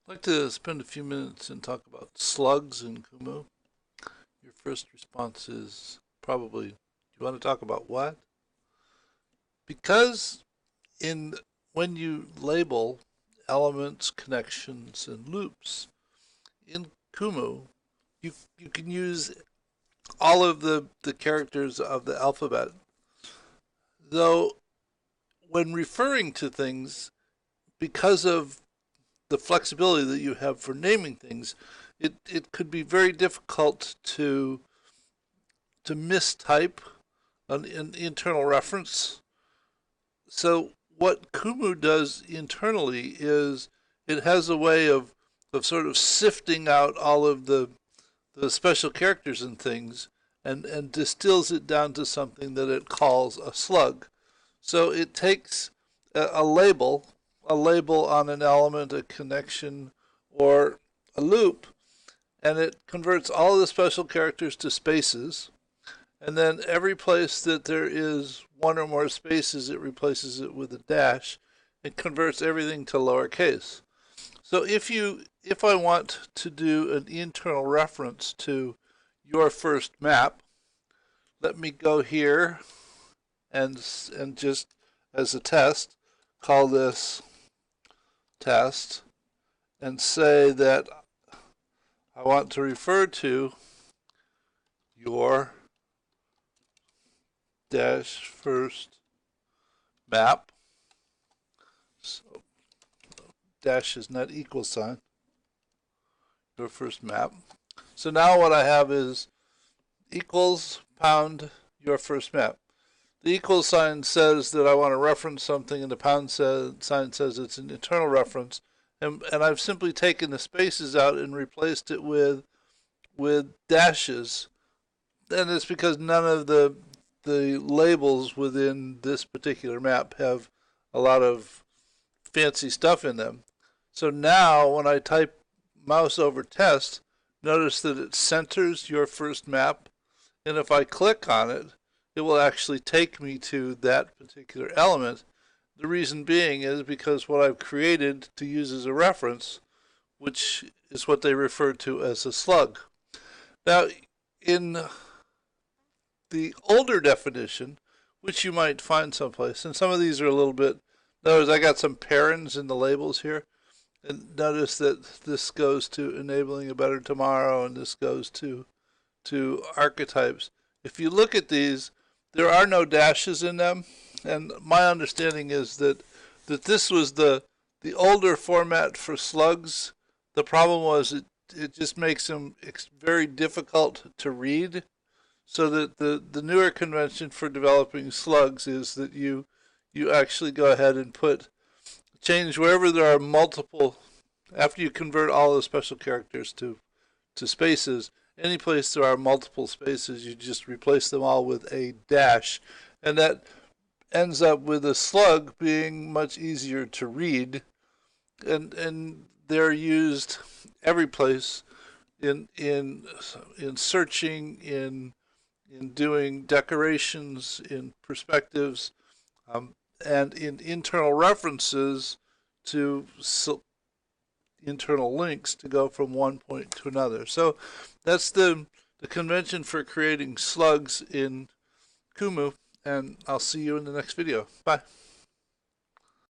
I'd like to spend a few minutes and talk about slugs in Kumu. Your first response is probably, you want to talk about what? Because in when you label elements, connections, and loops in Kumu, you can use all of the characters of the alphabet. Though when referring to things, because of the flexibility that you have for naming things, it could be very difficult to mistype an internal reference. So what Kumu does internally is it has a way of sort of sifting out all of the special characters and things and distills it down to something that it calls a slug. So it takes a label, on an element, a connection, or a loop, and it converts all of the special characters to spaces. And then every place that there is one or more spaces, it replaces it with a dash and converts everything to lowercase. So if I want to do an internal reference to your first map, let me go here and just as a test, call this test and say that I want to refer to your dash first map. So dash is not equal sign. Your first map. So now what I have is equals pound your first map. The equal sign says that I want to reference something, and the pound sign says it's an internal reference. And I've simply taken the spaces out and replaced it with dashes. And it's because none of the labels within this particular map have a lot of fancy stuff in them. So now when I type mouse over test, notice that it centers your first map, and if I click on it, it will actually take me to that particular element. The reason being is because what I've created to use as a reference, which is what they refer to as a slug. Now, in the older definition, which you might find someplace, and some of these are a little bit, notice I got some parens in the labels here, and notice that this goes to enabling a better tomorrow, and this goes to archetypes. If you look at these, there are no dashes in them, and my understanding is that this was the older format for slugs. The problem was it just makes them very difficult to read, so that the newer convention for developing slugs is that you actually go ahead and change wherever there are multiple, after you convert all the special characters to spaces, any place there are multiple spaces, you just replace them all with a dash, and that ends up with a slug being much easier to read, and they're used every place in searching, in doing decorations, in perspectives, and in internal references to internal links to go from one point to another. So that's the convention for creating slugs in Kumu, and I'll see you in the next video. Bye.